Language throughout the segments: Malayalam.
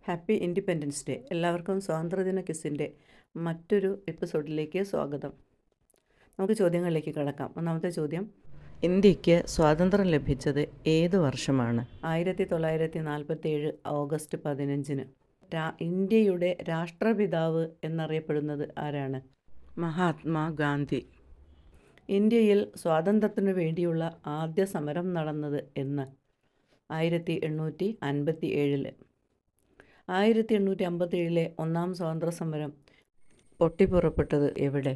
Happy independence day. എല്ലാവർക്കും സ്വാതന്ത്ര്യദിന ക്വിസിൻ്റെ മറ്റൊരു എപ്പിസോഡിലേക്ക് സ്വാഗതം. നമുക്ക് ചോദ്യങ്ങളിലേക്ക് കടക്കാം. ഒന്നാമത്തെ ചോദ്യം, ഇന്ത്യക്ക് സ്വാതന്ത്ര്യം ലഭിച്ചത് ഏത് വർഷമാണ്? 1947 ഓഗസ്റ്റ് 15-ന്. ഇന്ത്യയുടെ രാഷ്ട്രപിതാവ് എന്നറിയപ്പെടുന്നത് ആരാണ്? മഹാത്മാഗാന്ധി. ഇന്ത്യയിൽ സ്വാതന്ത്ര്യത്തിനു വേണ്ടിയുള്ള ആദ്യ സമരം നടന്നത് എന്ന്? 1857. 1857 ഒന്നാം സ്വാതന്ത്ര്യ സമരം പൊട്ടിപ്പുറപ്പെട്ടത് എവിടെ?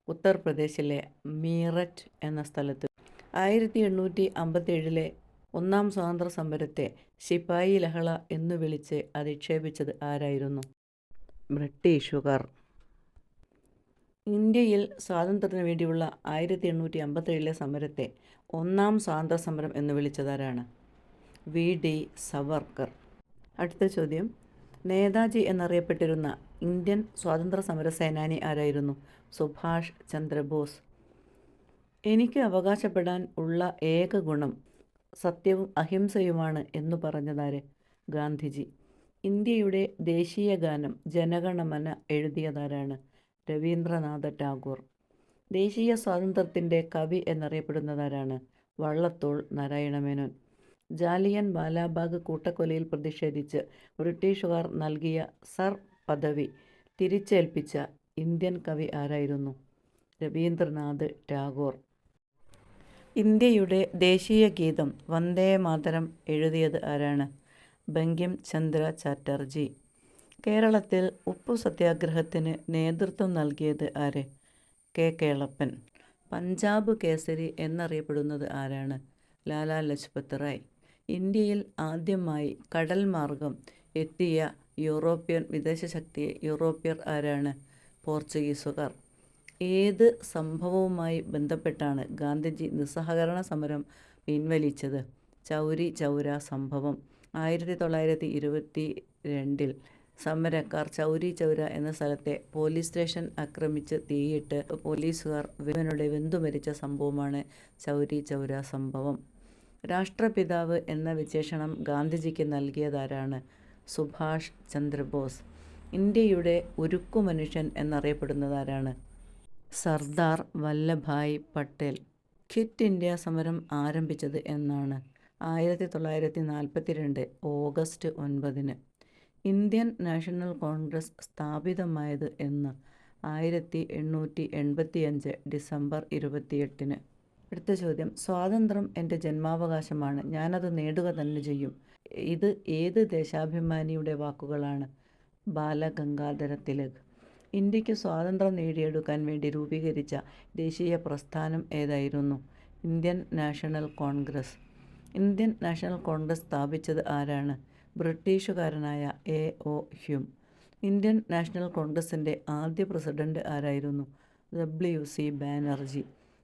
ഉത്തർപ്രദേശിലെ മീററ്റ് എന്ന സ്ഥലത്ത്. 1857 ഒന്നാം സ്വാതന്ത്ര്യ സമരത്തെ ശിപായി ലഹള എന്നു വിളിച്ച് അധിക്ഷേപിച്ചത് ആരായിരുന്നു? ബ്രിട്ടീഷുകാർ. ഇന്ത്യയിൽ സ്വാതന്ത്ര്യത്തിനു വേണ്ടിയുള്ള 1857 സമരത്തെ ഒന്നാം സ്വാതന്ത്ര്യ സമരം എന്ന് വിളിച്ചതാരാണ്? VD സവർക്കർ. അടുത്ത ചോദ്യം, നേതാജി എന്നറിയപ്പെട്ടിരുന്ന ഇന്ത്യൻ സ്വാതന്ത്ര്യ സമര സേനാനി ആരായിരുന്നു? സുഭാഷ് ചന്ദ്രബോസ്. എനിക്ക് അവകാശപ്പെടാൻ ഉള്ള ഏക ഗുണം സത്യവും അഹിംസയുമാണ് എന്നു പറഞ്ഞതാര്? ഗാന്ധിജി. ഇന്ത്യയുടെ ദേശീയ ഗാനം ജനഗണമന എഴുതിയതാരാണ്? രവീന്ദ്രനാഥ ടാഗോർ. ദേശീയ സ്വാതന്ത്ര്യത്തിൻ്റെ കവി എന്നറിയപ്പെടുന്നതാരാണ്? വള്ളത്തോൾ നാരായണമേനോൻ. ജാലിയൻ വാലാബാഗ് കൂട്ടക്കൊലയിൽ പ്രതിഷേധിച്ച് ബ്രിട്ടീഷുകാർ നൽകിയ സർ പദവി തിരിച്ചേൽപ്പിച്ച ഇന്ത്യൻ കവി ആരായിരുന്നു? രവീന്ദ്രനാഥ് ടാഗോർ. ഇന്ത്യയുടെ ദേശീയ ഗീതം വന്ദേ മാതരം എഴുതിയത് ആരാണ്? ബങ്കിം ചന്ദ്ര ചാറ്റർജി. കേരളത്തിൽ ഉപ്പു സത്യാഗ്രഹത്തിന് നേതൃത്വം നൽകിയത് ആര്? കേളപ്പൻ. പഞ്ചാബ് കേസരി എന്നറിയപ്പെടുന്നത് ആരാണ്? ലാലാ ലജ്പത് റായ്. ഇന്ത്യയിൽ ആദ്യമായി കടൽ മാർഗം എത്തിയ യൂറോപ്യൻ യൂറോപ്യർ ആരാണ്? പോർച്ചുഗീസുകാർ. ഏത് സംഭവവുമായി ബന്ധപ്പെട്ടാണ് ഗാന്ധിജി നിസ്സഹകരണ സമരം പിൻവലിച്ചത്? ചൗരി ചൗര സംഭവം. 1922 സമരക്കാർ ചൗരി ചൗര എന്ന സ്ഥലത്തെ പോലീസ് സ്റ്റേഷൻ ആക്രമിച്ച് തീയിട്ട് പോലീസുകാർ വിമനുടെ വെന്തുമരിച്ച സംഭവമാണ് ചൗരി ചൗര സംഭവം. രാഷ്ട്രപിതാവ് എന്ന വിശേഷണം ഗാന്ധിജിക്ക് നൽകിയതാരാണ്? സുഭാഷ് ചന്ദ്രബോസ്. ഇന്ത്യയുടെ ഉരുക്കു മനുഷ്യൻ എന്നറിയപ്പെടുന്നതാരാണ്? സർദാർ വല്ലഭായ് പട്ടേൽ. ക്വിറ്റ് ഇന്ത്യ സമരം ആരംഭിച്ചത് എന്നാണ്? 1942 ഓഗസ്റ്റ് 9-ന്. ഇന്ത്യൻ നാഷണൽ കോൺഗ്രസ് സ്ഥാപിതമായത് എന്ന്? 1885 ഡിസംബർ 28-ന്. അടുത്ത ചോദ്യം, സ്വാതന്ത്ര്യം എൻ്റെ ജന്മാവകാശമാണ്, ഞാനത് നേടുക തന്നെ ചെയ്യും. ഇത് ഏത് ദേശാഭിമാനിയുടെ വാക്കുകളാണ്? ബാലഗംഗാധര തിലക്. ഇന്ത്യക്ക് സ്വാതന്ത്ര്യം നേടിയെടുക്കാൻ വേണ്ടി രൂപീകരിച്ച ദേശീയ പ്രസ്ഥാനം ഏതായിരുന്നു? Indian national Congress. Indian national Congress സ്ഥാപിച്ചത് ആരാണ്? ബ്രിട്ടീഷുകാരനായ A.O. ഹ്യൂം. ഇന്ത്യൻ നാഷണൽ കോൺഗ്രസിൻ്റെ ആദ്യ പ്രസിഡന്റ് ആരായിരുന്നു? WC ബാനർജി.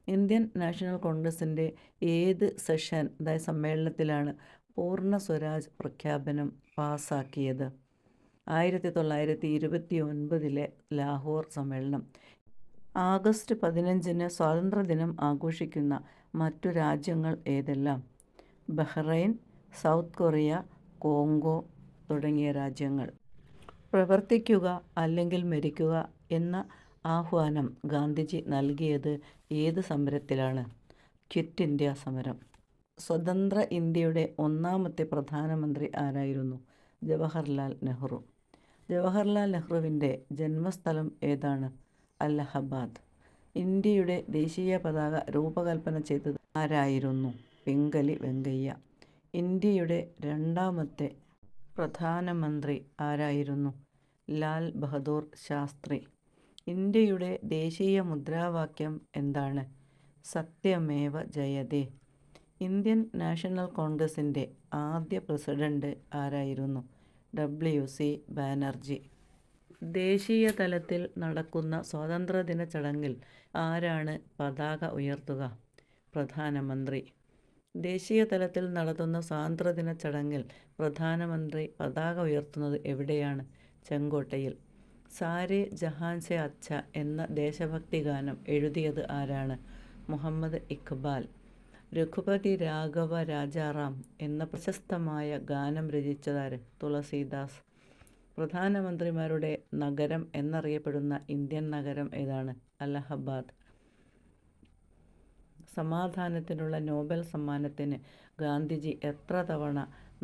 ഇന്ത്യൻ നാഷണൽ കോൺഗ്രസിൻ്റെ ഏത് സെഷൻ അതായത് സമ്മേളനത്തിലാണ് പൂർണ്ണ സ്വരാജ് പ്രഖ്യാപനം പാസാക്കിയത്? 1929 ലാഹോർ സമ്മേളനം. ആഗസ്റ്റ് 15-ന് സ്വാതന്ത്ര്യദിനം ആഘോഷിക്കുന്ന മറ്റു രാജ്യങ്ങൾ ഏതെല്ലാം? ബഹ്റൈൻ, സൗത്ത് കൊറിയ, കോങ്കോ തുടങ്ങിയ രാജ്യങ്ങൾ. പ്രവർത്തിക്കുക അല്ലെങ്കിൽ മരിക്കുക എന്ന ആഹ്വാനം ഗാന്ധിജി നൽകിയത് ഏത് സമരത്തിലാണ്? ക്വിറ്റ് ഇന്ത്യ സമരം. സ്വതന്ത്ര ഇന്ത്യയുടെ ഒന്നാമത്തെ പ്രധാനമന്ത്രി ആരായിരുന്നു? ജവഹർലാൽ നെഹ്റു. ജവഹർലാൽ നെഹ്റുവിൻ്റെ ജന്മസ്ഥലം ഏതാണ്? അലഹബാദ്. ഇന്ത്യയുടെ ദേശീയ പതാക രൂപകൽപ്പന ചെയ്തത് ആരായിരുന്നു? പിംഗലി വെങ്കയ്യ. ഇന്ത്യയുടെ രണ്ടാമത്തെ പ്രധാനമന്ത്രി ആരായിരുന്നു? ലാൽ ബഹദൂർ ശാസ്ത്രി. ഇന്ത്യയുടെ ദേശീയ മുദ്രാവാക്യം എന്താണ്? സത്യമേവ ജയതേ. ഇന്ത്യൻ നാഷണൽ കോൺഗ്രസിൻ്റെ ആദ്യ പ്രസിഡന്റ് ആരായിരുന്നു? WC ബാനർജി. ദേശീയ തലത്തിൽ നടക്കുന്ന സ്വാതന്ത്ര്യദിന ചടങ്ങിൽ ആരാണ് പതാക ഉയർത്തുക? പ്രധാനമന്ത്രി. ദേശീയ തലത്തിൽ നടത്തുന്ന സ്വാതന്ത്ര്യദിന ചടങ്ങിൽ പ്രധാനമന്ത്രി പതാക ഉയർത്തുന്നത് എവിടെയാണ്? ചെങ്കോട്ടയിൽ. സാരേ ജഹാൻ സെ അച്ഛ എന്ന ദേശഭക്തി ഗാനം എഴുതിയത് ആരാണ്? മുഹമ്മദ് ഇഖ്ബാൽ. രഘുപതി രാഘവ രാജാറാം എന്ന പ്രശസ്തമായ ഗാനം രചിച്ചതാര്? തുളസീദാസ്. പ്രധാനമന്ത്രിമാരുടെ നഗരം എന്നറിയപ്പെടുന്ന ഇന്ത്യൻ നഗരം ഏതാണ്? അലഹബാദ്. സമാധാനത്തിനുള്ള നോബൽ സമ്മാനത്തിന് ഗാന്ധിജി എത്ര തവണ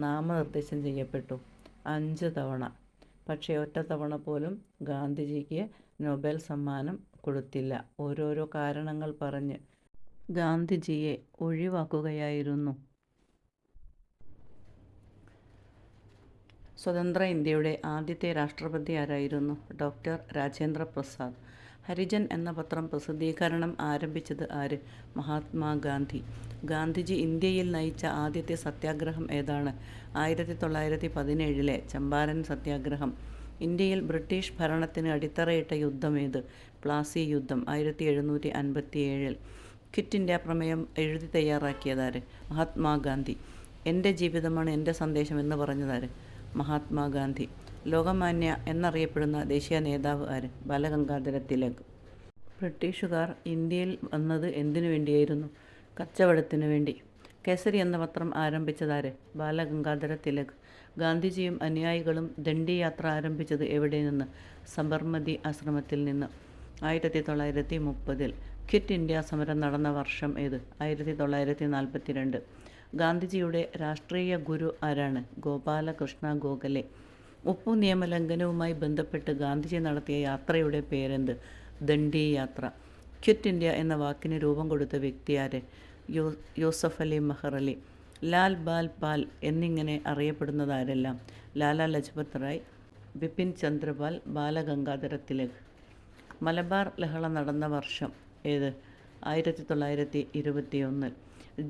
നാമനിർദ്ദേശം ചെയ്യപ്പെട്ടു? 5 തവണ. പക്ഷേ ഒറ്റ തവണ പോലും ഗാന്ധിജിക്ക് നൊബേൽ സമ്മാനം കൊടുത്തില്ല. ഓരോരോ കാരണങ്ങൾ പറഞ്ഞ് ഗാന്ധിജിയെ ഒഴിവാക്കുകയായിരുന്നു. സ്വതന്ത്ര ഇന്ത്യയുടെ ആദ്യത്തെ രാഷ്ട്രപതി ആരായിരുന്നു? ഡോക്ടർ രാജേന്ദ്ര പ്രസാദ്. ഹരിജൻ എന്ന പത്രം പ്രസിദ്ധീകരണം ആരംഭിച്ചത് ആര്? മഹാത്മാഗാന്ധി. ഗാന്ധിജി ഇന്ത്യയിൽ നയിച്ച ആദ്യത്തെ സത്യാഗ്രഹം ഏതാണ്? 1917 ചമ്പാരൻ സത്യാഗ്രഹം. ഇന്ത്യയിൽ ബ്രിട്ടീഷ് ഭരണത്തിന് അടിത്തറയിട്ട യുദ്ധമേത്? പ്ലാസി യുദ്ധം 1757. ക്വിറ്റ് ഇന്ത്യ പ്രമേയം എഴുതി തയ്യാറാക്കിയതാര്? മഹാത്മാഗാന്ധി. എൻ്റെ ജീവിതമാണ് എൻ്റെ സന്ദേശം എന്ന് പറഞ്ഞതാര്? മഹാത്മാഗാന്ധി. ലോകമാന്യ എന്നറിയപ്പെടുന്ന ദേശീയ നേതാവ് ആര്? ബാലഗംഗാധര തിലക്. ബ്രിട്ടീഷുകാർ ഇന്ത്യയിൽ വന്നത് എന്തിനു വേണ്ടിയായിരുന്നു? കച്ചവടത്തിനു വേണ്ടി. കേസരി എന്ന പത്രം ആരംഭിച്ചതാര്? ബാലഗംഗാധര തിലക്. ഗാന്ധിജിയും അനുയായികളും ദണ്ഡി യാത്ര ആരംഭിച്ചത് എവിടെ നിന്ന്? സബർമതി ആശ്രമത്തിൽ നിന്ന്. 1930 ക്വിറ്റ് ഇന്ത്യ സമരം നടന്ന വർഷം ഏത്? 1942. ഗാന്ധിജിയുടെ രാഷ്ട്രീയ ഗുരു ആരാണ്? ഗോപാലകൃഷ്ണ ഗോഖലെ. ഉപ്പു നിയമലംഘനവുമായി ബന്ധപ്പെട്ട് ഗാന്ധിജി നടത്തിയ യാത്രയുടെ പേരെന്ത്? ദണ്ഡി യാത്ര. ക്വിറ്റ് ഇന്ത്യ എന്ന വാക്കിന് രൂപം കൊടുത്ത വ്യക്തി ആര്? യൂസഫ് അലി മെഹ്റലി. ലാൽ ബാൽ പാൽ എന്നിങ്ങനെ അറിയപ്പെടുന്നതാരെല്ലാം? ലാലാ ലജ്പത് റായ്, ബിപിൻ ചന്ദ്രപാൽ, ബാലഗംഗാധര തിലക്. മലബാർ ലഹള നടന്ന വർഷം ഏത്? 1921.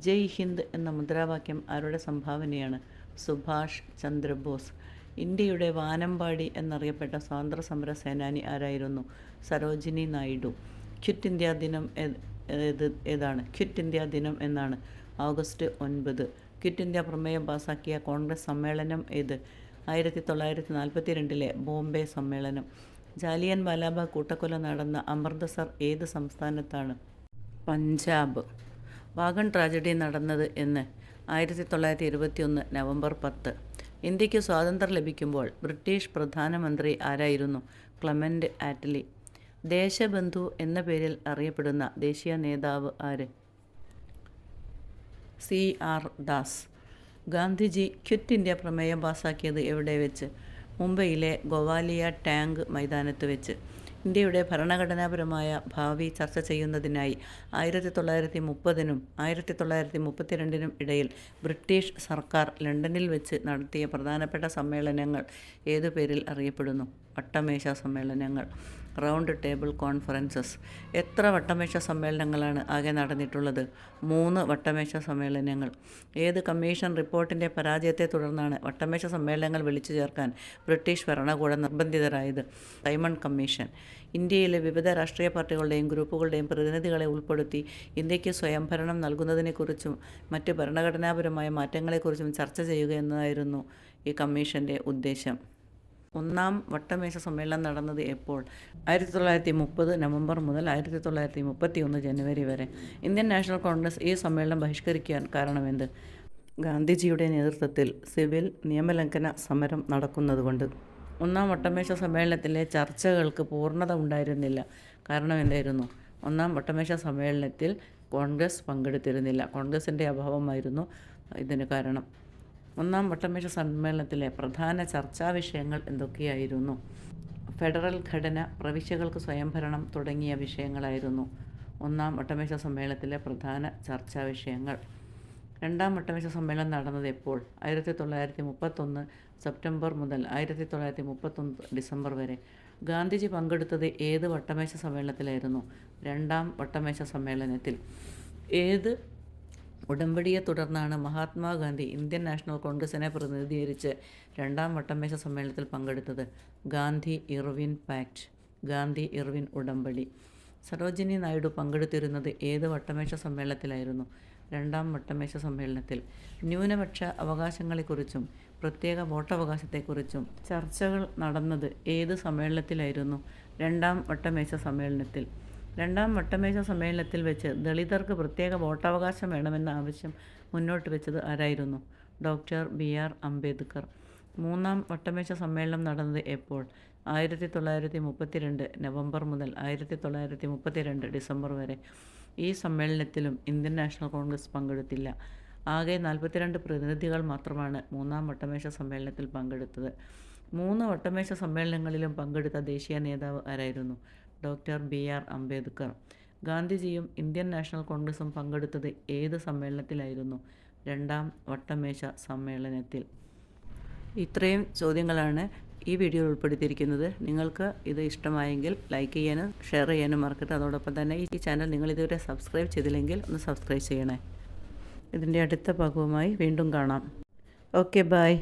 ജയ് ഹിന്ദ് എന്ന മുദ്രാവാക്യം ആരുടെ സംഭാവനയാണ്? സുഭാഷ് ചന്ദ്രബോസ്. ഇന്ത്യയുടെ വാനമ്പാടി എന്നറിയപ്പെട്ട സ്വാതന്ത്ര്യ സമര സേനാനി ആരായിരുന്നു? സരോജിനി നായിഡു. ക്വിറ്റ് ഇന്ത്യ ദിനം ഏതാണ്? ക്വിറ്റ് ഇന്ത്യ ദിനം എന്നാണ്? ഓഗസ്റ്റ് 9. ക്വിറ്റ് ഇന്ത്യ പ്രമേയം പാസാക്കിയ കോൺഗ്രസ് സമ്മേളനം ഏത്? 1942 ബോംബെ സമ്മേളനം. ജാലിയൻ വാലാബാഗ് കൂട്ടക്കൊല നടന്ന അമൃതസർ ഏത് സംസ്ഥാനത്താണ്? പഞ്ചാബ്. വാഗൺ ട്രാജഡി നടന്നത് എന്ന്? 1921 നവംബർ 10. ഇന്ത്യക്ക് സ്വാതന്ത്ര്യം ലഭിക്കുമ്പോൾ ബ്രിട്ടീഷ് പ്രധാനമന്ത്രി ആരായിരുന്നു? Clement Attlee. ദേശബന്ധു എന്ന പേരിൽ അറിയപ്പെടുന്ന ദേശീയ നേതാവ് ആര്? CR Das. Gandhiji quit India പ്രമേയം പാസാക്കിയത് എവിടെ വെച്ച്? മുംബൈയിലെ ഗോവാലിയ ടാങ്ക് മൈതാനത്ത് വെച്ച്. ഇന്ത്യയുടെ ഭരണഘടനാപരമായ ഭാവി ചർച്ച ചെയ്യുന്നതിനായി 1930 1932 ഇടയിൽ ബ്രിട്ടീഷ് സർക്കാർ ലണ്ടനിൽ വെച്ച് നടത്തിയ പ്രധാനപ്പെട്ട സമ്മേളനങ്ങൾ ഏതു പേരിൽ അറിയപ്പെടുന്നു? വട്ടമേശ സമ്മേളനങ്ങൾ. Round table conferences. എത്ര വട്ടമേശ സമ്മേളനങ്ങളാണ് ആകെ നടന്നിട്ടുള്ളത്? 3 വട്ടമേശ സമ്മേളനങ്ങൾ. ഏത് കമ്മീഷൻ റിപ്പോർട്ടിൻ്റെ പരാജയത്തെ തുടർന്നാണ് വട്ടമേശ സമ്മേളനങ്ങൾ വിളിച്ചു ചേർക്കാൻ ബ്രിട്ടീഷ് ഭരണകൂടം നിർബന്ധിതരായത്? Simon commission. ഇന്ത്യയിലെ വിവിധ രാഷ്ട്രീയ പാർട്ടികളുടെയും ഗ്രൂപ്പുകളുടെയും പ്രതിനിധികളെ ഉൾപ്പെടുത്തി ഇന്ത്യക്ക് സ്വയംഭരണം നൽകുന്നതിനെക്കുറിച്ചും മറ്റ് ഭരണഘടനാപരമായ മാറ്റങ്ങളെക്കുറിച്ചും ചർച്ച ചെയ്യുക എന്നതായിരുന്നു ഈ കമ്മീഷൻ്റെ ഉദ്ദേശം. 1-ാം വട്ടമേശ സമ്മേളനം നടന്നത് എപ്പോൾ? 1930 നവംബർ മുതൽ 1931 ജനുവരി വരെ. ഇന്ത്യൻ നാഷണൽ കോൺഗ്രസ് ഈ സമ്മേളനം ബഹിഷ്കരിക്കാൻ കാരണമെന്ത്? ഗാന്ധിജിയുടെ നേതൃത്വത്തിൽ സിവിൽ നിയമലംഘന സമരം നടക്കുന്നതുകൊണ്ട്. 1-ാം വട്ടമേശ സമ്മേളനത്തിലെ ചർച്ചകൾക്ക് പൂർണ്ണത ഉണ്ടായിരുന്നില്ല. കാരണം എന്തായിരുന്നു? 1-ാം വട്ടമേശ സമ്മേളനത്തിൽ കോൺഗ്രസ് പങ്കെടുത്തിരുന്നില്ല. കോൺഗ്രസിൻ്റെ അഭാവമായിരുന്നു ഇതിന് കാരണം. 1-ാം വട്ടമേശ സമ്മേളനത്തിലെ പ്രധാന ചർച്ചാ വിഷയങ്ങൾ എന്തൊക്കെയായിരുന്നു? ഫെഡറൽ ഘടന, പ്രവിശ്യകൾക്ക് സ്വയംഭരണം തുടങ്ങിയ വിഷയങ്ങളായിരുന്നു 1-ാം വട്ടമേശ സമ്മേളനത്തിലെ പ്രധാന ചർച്ചാ വിഷയങ്ങൾ. 2-ാം വട്ടമേശ സമ്മേളനം നടന്നത് എപ്പോൾ? 1931 സെപ്റ്റംബർ മുതൽ 1931 ഡിസംബർ വരെ. ഗാന്ധിജി പങ്കെടുത്തത് ഏത് വട്ടമേശ സമ്മേളനത്തിലായിരുന്നു? 2-ാം വട്ടമേശ സമ്മേളനത്തിൽ. ഏത് ഉടമ്പടിയെ തുടർന്നാണ് മഹാത്മാഗാന്ധി ഇന്ത്യൻ നാഷണൽ കോൺഗ്രസിനെ പ്രതിനിധീകരിച്ച് 2-ാം വട്ടമേശ സമ്മേളനത്തിൽ പങ്കെടുത്തത്? Gandhi Irwin pact. Gandhi Irwin ഉടമ്പടി. സരോജിനി നായിഡു പങ്കെടുത്തിരുന്നത് ഏത് വട്ടമേശ സമ്മേളനത്തിലായിരുന്നു? 2-ാം വട്ടമേശ സമ്മേളനത്തിൽ. ന്യൂനപക്ഷ അവകാശങ്ങളെക്കുറിച്ചും പ്രത്യേക വോട്ടവകാശത്തെക്കുറിച്ചും ചർച്ചകൾ നടന്നത് ഏത് സമ്മേളനത്തിലായിരുന്നു? 2-ാം വട്ടമേശ സമ്മേളനത്തിൽ. രണ്ടാം വട്ടമേശ സമ്മേളനത്തിൽ വെച്ച് ദളിതർക്ക് പ്രത്യേക വോട്ടവകാശം വേണമെന്ന ആവശ്യം മുന്നോട്ട് വെച്ചത് ആരായിരുന്നു? Doctor B R. അംബേദ്കർ. മൂന്നാം വട്ടമേശ സമ്മേളനം നടന്നത് എപ്പോൾ? 1932 നവംബർ മുതൽ 1932 ഡിസംബർ വരെ. ഈ സമ്മേളനത്തിലും ഇന്ത്യൻ നാഷണൽ കോൺഗ്രസ് പങ്കെടുത്തില്ല. ആകെ 42 പ്രതിനിധികൾ മാത്രമാണ് മൂന്നാം വട്ടമേശ സമ്മേളനത്തിൽ പങ്കെടുത്തത്. 3 വട്ടമേശ സമ്മേളനങ്ങളിലും പങ്കെടുത്ത ദേശീയ നേതാവ് ആരായിരുന്നു? Doctor B R. അംബേദ്കർ. ഗാന്ധിജിയും ഇന്ത്യൻ നാഷണൽ കോൺഗ്രസും പങ്കെടുത്തത് ഏത് സമ്മേളനത്തിലായിരുന്നു? രണ്ടാം വട്ടമേശ സമ്മേളനത്തിൽ. ഇത്രയും ചോദ്യങ്ങളാണ് ഈ വീഡിയോയിൽ ഉൾപ്പെടുത്തിയിരിക്കുന്നത്. നിങ്ങൾക്ക് ഇത് ഇഷ്ടമായെങ്കിൽ ലൈക്ക് ചെയ്യാനും ഷെയർ ചെയ്യാനും മറക്കരുത്. അതോടൊപ്പം തന്നെ ഈ ചാനൽ നിങ്ങൾ ഇതുവരെ സബ്സ്ക്രൈബ് ചെയ്തില്ലെങ്കിൽ ഒന്ന് സബ്സ്ക്രൈബ് ചെയ്യണേ. ഇതിൻ്റെ അടുത്ത ഭാഗവുമായി വീണ്ടും കാണാം. Okay, by.